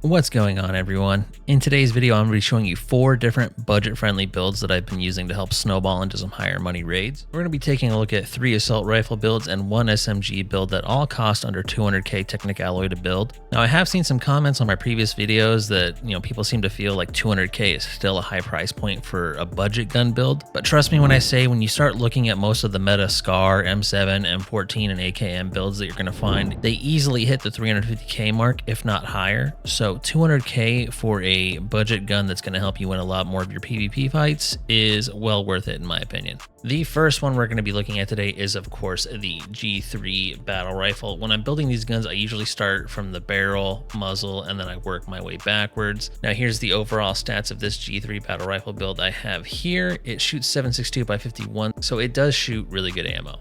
What's going on, everyone? In today's video, I'm going to be showing you 4 different budget-friendly builds that I've been using to help snowball into some higher money raids. We're going to be taking a look at 3 assault rifle builds and 1 SMG build that all cost under 200k Technic alloy to build. Now, I have seen some comments on my previous videos that, people seem to feel like 200k is still a high price point for a budget gun build. But trust me when I say, when you start looking at most of the meta SCAR, M7, M14, and AKM builds that you're going to find, they easily hit the 350k mark, if not higher. So 200k for a budget gun that's going to help you win a lot more of your PvP fights is well worth it in my opinion. The first one we're going to be looking at today is, of course, the G3 battle rifle. When I'm building these guns, I usually start from the barrel, muzzle, and then I work my way backwards. Now here's the overall stats of this G3 battle rifle build I have here. It shoots 7.62 by 51, so it does shoot really good ammo.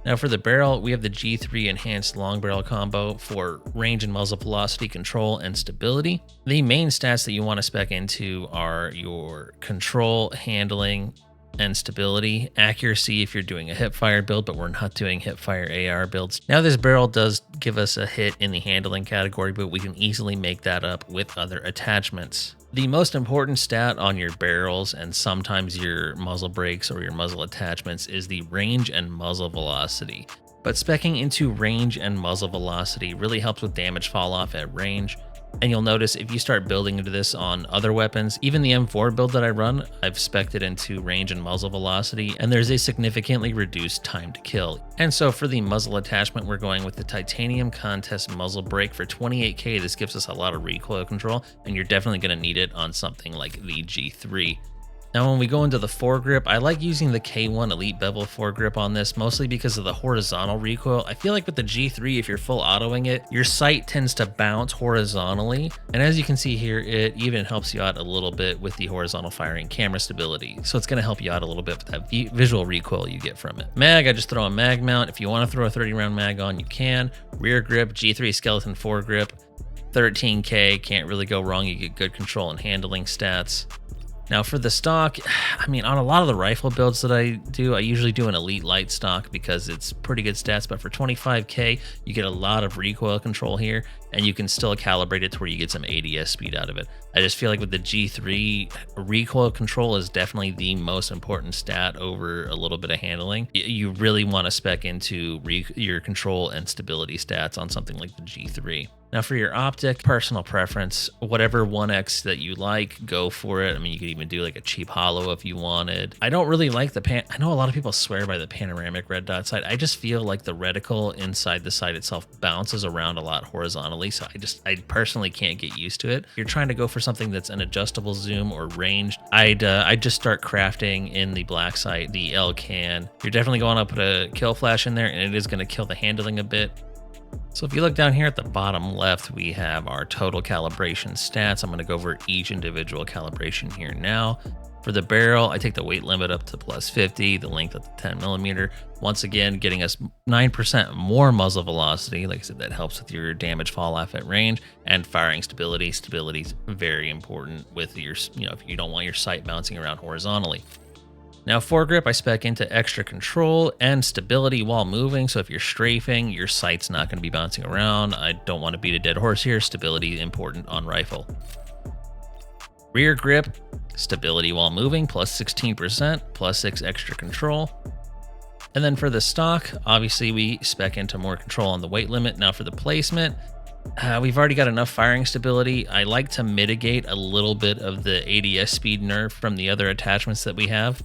Now for the barrel, we have the G3 enhanced long barrel combo for range and muzzle velocity, control, and stability. The main stats that you want to spec into are your control, handling, and stability. Accuracy if you're doing a hipfire build, but we're not doing hipfire AR builds. Now this barrel does give us a hit in the handling category, but we can easily make that up with other attachments. The most important stat on your barrels and sometimes your muzzle brakes or your muzzle attachments is the range and muzzle velocity. But speccing into range and muzzle velocity really helps with damage fall off at range. And you'll notice if you start building into this on other weapons, even the M4 build that I run, I've spec'd it into range and muzzle velocity, and there's a significantly reduced time to kill. And so for the muzzle attachment, we're going with the titanium contest muzzle brake for 28k. This gives us a lot of recoil control, and you're definitely going to need it on something like the G3. Now when we go into the foregrip, I like using the K1 Elite Bevel foregrip on this, mostly because of the horizontal recoil. I feel like with the G3, if you're full autoing it, your sight tends to bounce horizontally. And as you can see here, it even helps you out a little bit with the horizontal firing camera stability. So it's gonna help you out a little bit with that visual recoil you get from it. Mag, I just throw a mag mount. If you wanna throw a 30 round mag on, you can. Rear grip, G3 skeleton foregrip, 13k, can't really go wrong. You get good control and handling stats. Now for the stock, on a lot of the rifle builds that I do, I usually do an Elite Light stock because it's pretty good stats, but for 25k, you get a lot of recoil control here, and you can still calibrate it to where you get some ADS speed out of it. I just feel like with the G3, recoil control is definitely the most important stat over a little bit of handling. You really want to spec into your control and stability stats on something like the G3. Now for your optic, personal preference, whatever 1X that you like, go for it. You could even do like a cheap hollow if you wanted. I don't really like I know a lot of people swear by the panoramic red dot sight. I just feel like the reticle inside the sight itself bounces around a lot horizontally, so I personally can't get used to it. If you're trying to go for something that's an adjustable zoom or ranged, I'd just start crafting in the black sight, the L-can. You're definitely going to put a kill flash in there, and it is going to kill the handling a bit. So if you look down here at the bottom left, we have our total calibration stats. I'm going to go over each individual calibration here now. For the barrel, I take the weight limit up to +50, the length up to 10mm. Once again, getting us 9% more muzzle velocity. Like I said, that helps with your damage fall off at range, and firing stability. Stability is very important with your, if you don't want your sight bouncing around horizontally. Now foregrip, I spec into extra control and stability while moving. So if you're strafing, your sight's not going to be bouncing around. I don't want to beat a dead horse here. Stability important on rifle. Rear grip, stability while moving, +16%, +6 extra control. And then for the stock, obviously we spec into more control on the weight limit. Now for the placement, we've already got enough firing stability. I like to mitigate a little bit of the ADS speed nerf from the other attachments that we have.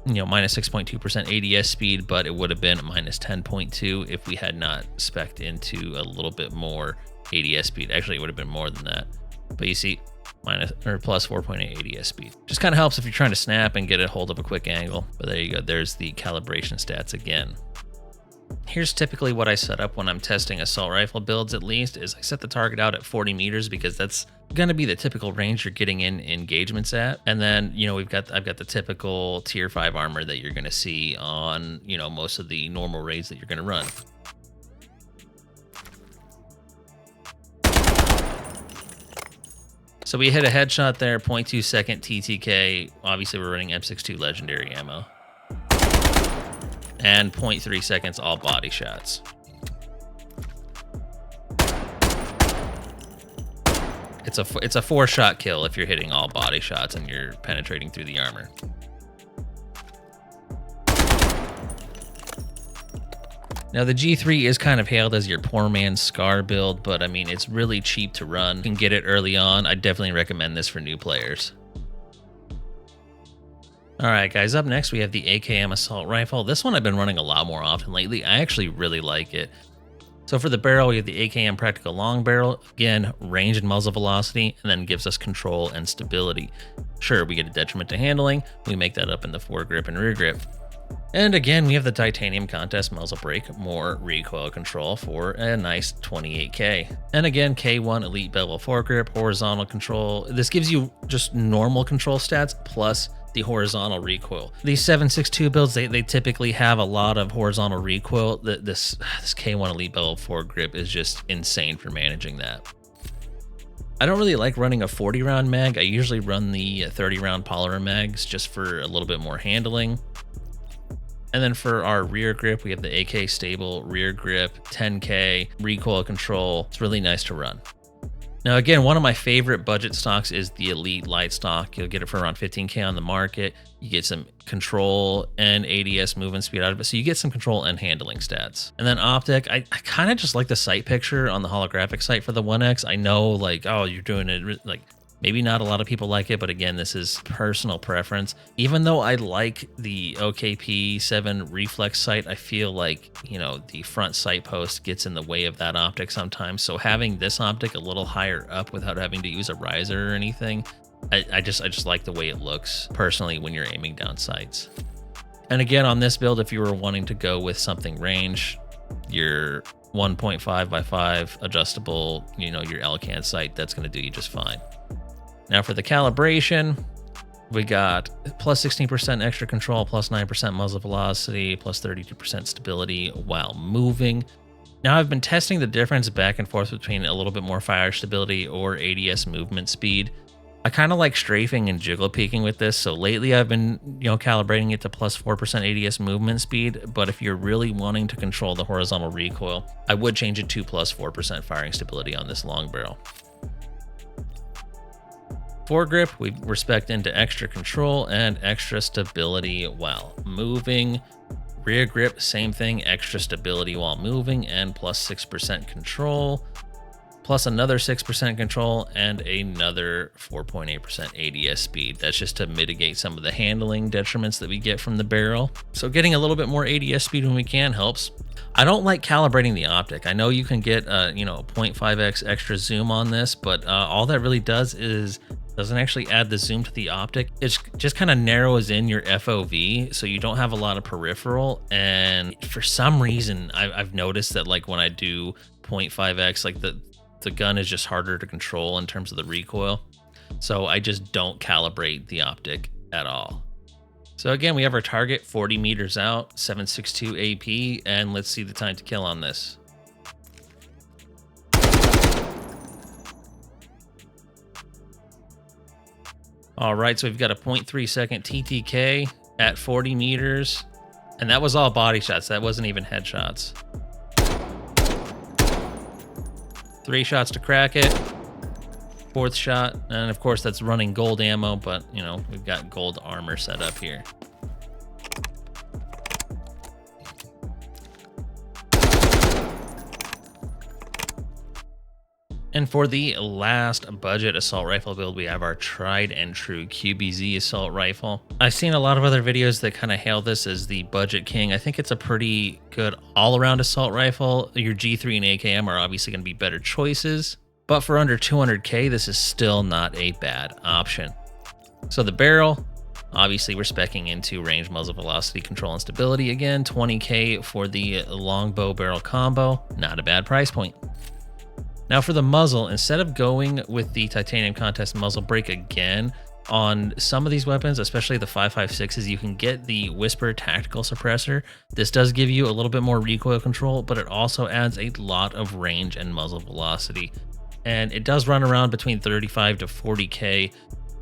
Minus 6.2% ADS speed, but it would have been minus 10.2 if we had not spec'd into a little bit more ADS speed. Actually, it would have been more than that. But you see, plus 4.8 ADS speed. Just kind of helps if you're trying to snap and get a hold of a quick angle. But there you go. There's the calibration stats again. Here's typically what I set up when I'm testing assault rifle builds, at least, is I set the target out at 40 meters because that's going to be the typical range you're getting in engagements at. And then, I've got the typical tier 5 armor that you're going to see on, most of the normal raids that you're going to run. So we hit a headshot there, 0.2 second TTK. Obviously we're running M62 legendary ammo. And 0.3 seconds all body shots. It's a 4-shot kill if you're hitting all body shots and you're penetrating through the armor. Now the G3 is kind of hailed as your poor man's Scar build, but I mean, it's really cheap to run. You can get it early on. I definitely recommend this for new players. All right, guys, up next we have the AKM Assault Rifle. This one I've been running a lot more often lately. I actually really like it. So for the barrel, we have the AKM Practical Long Barrel. Again, range and muzzle velocity, and then gives us control and stability. Sure, we get a detriment to handling. We make that up in the foregrip and rear grip. And again, we have the Titanium Contest muzzle brake, more recoil control for a nice 28K. And again, K1 Elite Bevel foregrip, horizontal control. This gives you just normal control stats plus the horizontal recoil. These 7.62 builds, they typically have a lot of horizontal recoil. This K1 Elite Bevel foregrip is just insane for managing that. I don't really like running a 40 round mag. I usually run the 30 round polymer mags just for a little bit more handling. And then for our rear grip, we have the AK Stable rear grip, 10K, recoil control. It's really nice to run. Now, again, one of my favorite budget stocks is the Elite Light stock. You'll get it for around 15K on the market. You get some control and ADS movement speed out of it. So you get some control and handling stats. And then optic, I kind of just like the sight picture on the holographic sight for the 1X. I know, like, oh, you're doing it like, maybe not a lot of people like it, but again, this is personal preference. Even though I like the OKP7 reflex sight, I feel like, you know, the front sight post gets in the way of that optic sometimes. So having this optic a little higher up without having to use a riser or anything, I just like the way it looks personally when you're aiming down sights. And again, on this build, if you were wanting to go with something range, your 1.5 by 5 adjustable, you know, your LCAN sight, that's going to do you just fine. Now for the calibration, we got plus 16% extra control, plus 9% muzzle velocity, plus 32% stability while moving. Now I've been testing the difference back and forth between a little bit more fire stability or ADS movement speed. I kind of like strafing and jiggle peeking with this, so lately I've been, you know, calibrating it to plus 4% ADS movement speed, but if you're really wanting to control the horizontal recoil, I would change it to plus 4% firing stability on this long barrel. Foregrip, we respect into extra control and extra stability while moving. Rear grip, same thing, extra stability while moving and plus 6% control, plus another 6% control and another 4.8% ADS speed. That's just to mitigate some of the handling detriments that we get from the barrel. So getting a little bit more ADS speed when we can helps. I don't like calibrating the optic. I know you can get, you know, 0.5x extra zoom on this, but all that really does is doesn't actually add the zoom to the optic. It just kind of narrows in your FOV, so you don't have a lot of peripheral. And for some reason, I've noticed that like when I do 0.5x, like the gun is just harder to control in terms of the recoil. So I just don't calibrate the optic at all. So again, we have our target 40 meters out, 7.62 AP, and let's see the time to kill on this. All right, so we've got a 0.3 second TTK at 40 meters, and that was all body shots. That wasn't even headshots. 3 shots to crack it. 4th shot, and of course that's running gold ammo, but you know, we've got gold armor set up here. And for the last budget assault rifle build, we have our tried and true QBZ assault rifle. I've seen a lot of other videos that kind of hail this as the budget king. I think it's a pretty good all-around assault rifle. Your G3 and AKM are obviously going to be better choices, but for under 200K, this is still not a bad option. So the barrel, obviously we're speccing into range, muzzle velocity, control, and stability. Again, 20K for the longbow barrel combo, not a bad price point. Now for the muzzle, instead of going with the Titanium Contest muzzle brake again, on some of these weapons, especially the 5.56s, you can get the Whisper Tactical Suppressor. This does give you a little bit more recoil control, but it also adds a lot of range and muzzle velocity. And it does run around between 35 to 40K.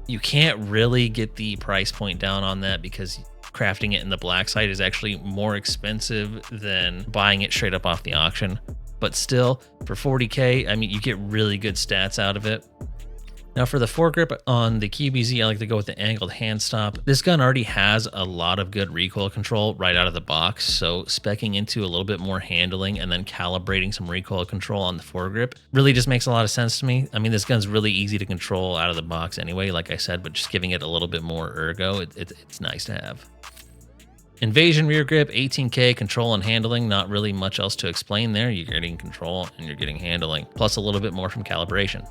You can't really get the price point down on that because crafting it in the black site is actually more expensive than buying it straight up off the auction. But still, for 40K, I mean, you get really good stats out of it. Now for the foregrip on the QBZ, I like to go with the angled hand stop. This gun already has a lot of good recoil control right out of the box, so speccing into a little bit more handling and then calibrating some recoil control on the foregrip really just makes a lot of sense to me. I mean, this gun's really easy to control out of the box anyway, like I said, but just giving it a little bit more ergo, it's nice to have. Invasion rear grip, 18K, control and handling, not really much else to explain there. You're getting control and you're getting handling, plus a little bit more from calibration.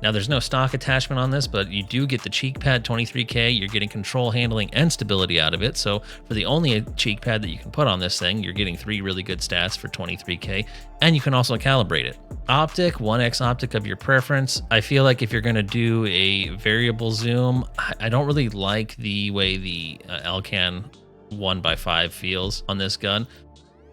Now there's no stock attachment on this, but you do get the cheek pad 23K. You're getting control, handling, and stability out of it. So for the only cheek pad that you can put on this thing, you're getting 3 really good stats for 23K, and you can also calibrate it. Optic, 1x optic of your preference. I feel like if you're gonna do a variable zoom, I don't really like the way the Alcan 1x5 feels on this gun.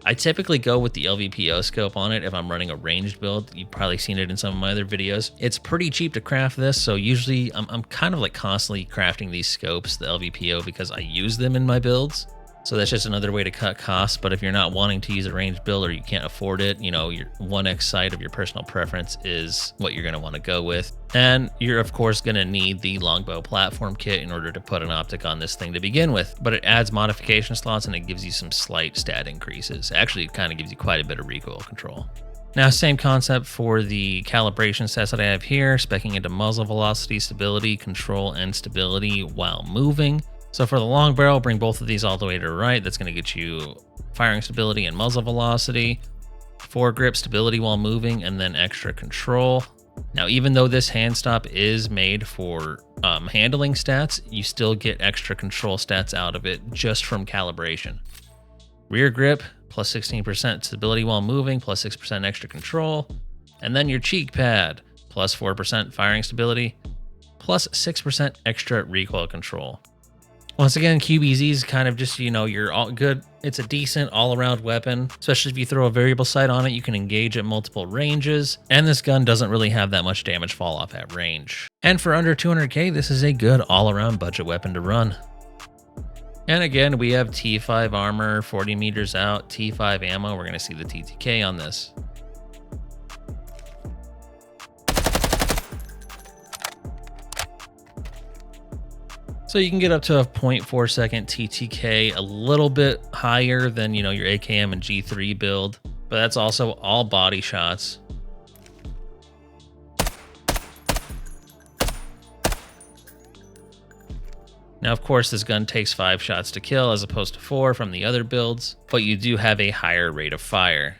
I typically go with the LVPO scope on it if I'm running a ranged build. You've probably seen it in some of my other videos. It's pretty cheap to craft this, so usually I'm kind of like constantly crafting these scopes, the LVPO, because I use them in my builds. So that's just another way to cut costs. But if you're not wanting to use a ranged build or you can't afford it, you know, your 1x sight of your personal preference is what you're going to want to go with. And you're of course going to need the longbow platform kit in order to put an optic on this thing to begin with. But it adds modification slots and it gives you some slight stat increases. Actually, it kind of gives you quite a bit of recoil control. Now, same concept for the calibration stats that I have here, speccing into muzzle velocity, stability, control, and stability while moving. So for the long barrel, bring both of these all the way to the right. That's going to get you firing stability and muzzle velocity, foregrip stability while moving, and then extra control. Now, even though this hand stop is made for handling stats, you still get extra control stats out of it just from calibration. Rear grip, plus 16% stability while moving, plus 6% extra control. And then your cheek pad, plus 4% firing stability, plus 6% extra recoil control. Once again, QBZ is kind of just, you know, you're all good. It's a decent all-around weapon, especially if you throw a variable sight on it. You can engage at multiple ranges, and this gun doesn't really have that much damage fall off at range. And for under 200K, this is a good all-around budget weapon to run. And again, we have T5 armor, 40 meters out, T5 ammo. We're going to see the TTK on this. So you can get up to a 0.4 second TTK, a little bit higher than, you know, your AKM and G3 build, but that's also all body shots. Now, of course, this gun takes 5 shots to kill as opposed to 4 from the other builds, but you do have a higher rate of fire.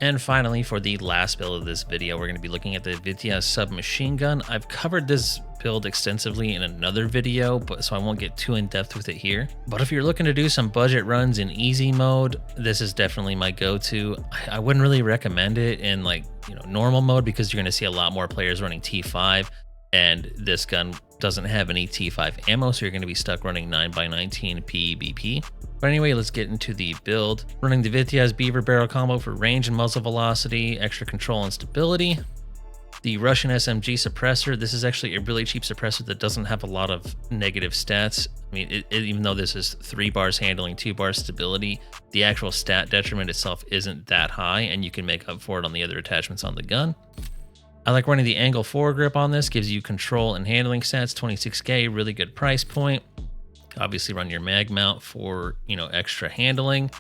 And finally, for the last build of this video, we're going to be looking at the Vityaz submachine gun. I've covered this build extensively in another video, so I won't get too in depth with it here. But if you're looking to do some budget runs in easy mode, this is definitely my go-to. I wouldn't really recommend it in, like, you know, normal mode, because you're going to see a lot more players running T5, and this gun doesn't have any T5 ammo, so you're going to be stuck running 9x19 PEBP. But anyway, let's get into the build. Running the Vityaz Beaver barrel combo for range and muzzle velocity, extra control and stability. The Russian SMG suppressor. This is actually a really cheap suppressor that doesn't have a lot of negative stats. I mean, even though this is 3 bars handling, 2 bars stability, the actual stat detriment itself isn't that high, and you can make up for it on the other attachments on the gun. I like running the angle foregrip on this. Gives you control and handling stats, 26K, really good price point. Obviously run your mag mount for, you know, extra handling.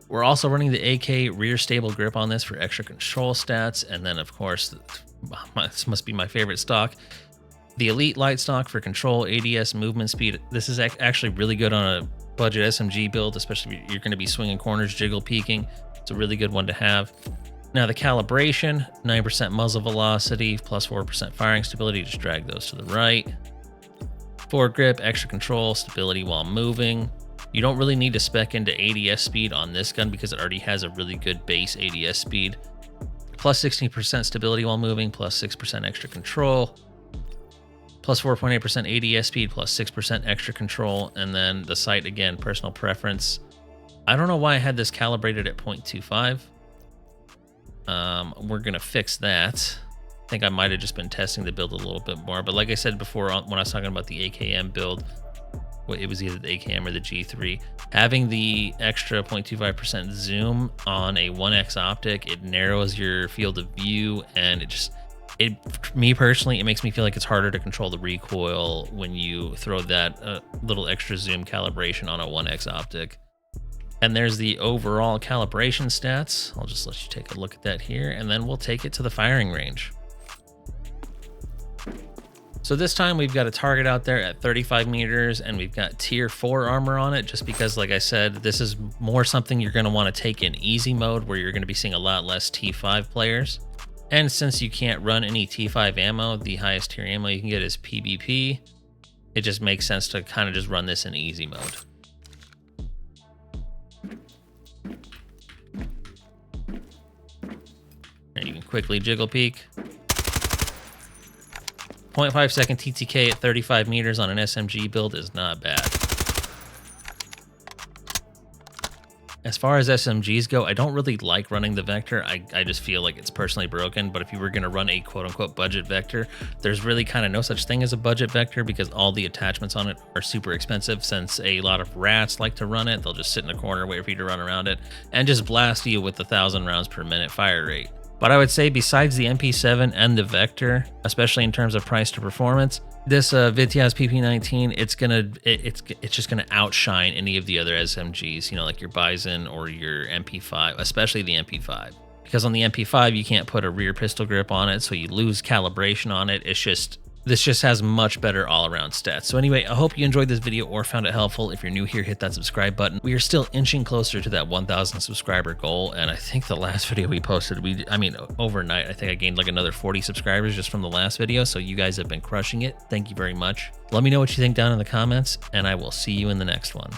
We're also running the AK rear stable grip on this for extra control stats. And then of course, this must be my favorite stock, the Elite light stock for control, ADS, movement speed. This is actually really good on a budget SMG build, especially if you're going to be swinging corners, jiggle peeking. It's a really good one to have. Now the calibration, 9% muzzle velocity, plus 4% firing stability. Just drag those to the right. Foregrip, extra control, stability while moving. You don't really need to spec into ADS speed on this gun because it already has a really good base ADS speed. Plus 16% stability while moving, plus 6% extra control. Plus 4.8% ADS speed, plus 6% extra control. And then the sight, again, personal preference. I don't know why I had this calibrated at 0.25. We're going to fix that. I think I might have just been testing the build a little bit more, but like I said before when I was talking about the AKM build, it was either the AKM or the G3. Having the extra 0.25% zoom on a 1x optic, it narrows your field of view, and me personally, it makes me feel like it's harder to control the recoil when you throw that little extra zoom calibration on a 1x optic. And there's the overall calibration stats. I'll just let you take a look at that here, and then we'll take it to the firing range. So this time we've got a target out there at 35 meters, and we've got tier 4 armor on it, just because, like I said, this is more something you're going to want to take in easy mode, where you're going to be seeing a lot less T5 players. And since you can't run any T5 ammo, the highest tier ammo you can get is PBP. It just makes sense to kind of just run this in easy mode. And you can quickly jiggle peek. 0.5 second TTK at 35 meters on an SMG build is not bad. As far as SMGs go, I don't really like running the Vector. I just feel like it's personally broken, but if you were going to run a quote-unquote budget Vector, there's really kind of no such thing as a budget Vector, because all the attachments on it are super expensive. Since a lot of rats like to run it, they'll just sit in a corner, wait for you to run around it, and just blast you with 1,000 rounds per minute fire rate. But I would say besides the MP7 and the Vector, especially in terms of price to performance, this Vityaz PP19, it's just gonna outshine any of the other SMGs, you know, like your Bison or your MP5, especially the MP5. Because on the MP5, you can't put a rear pistol grip on it, so you lose calibration on it. This just has much better all-around stats. So anyway, I hope you enjoyed this video or found it helpful. If you're new here, hit that subscribe button. We are still inching closer to that 1,000 subscriber goal, and I think the last video we posted, overnight, I think I gained like another 40 subscribers just from the last video, so you guys have been crushing it. Thank you very much. Let me know what you think down in the comments, and I will see you in the next one.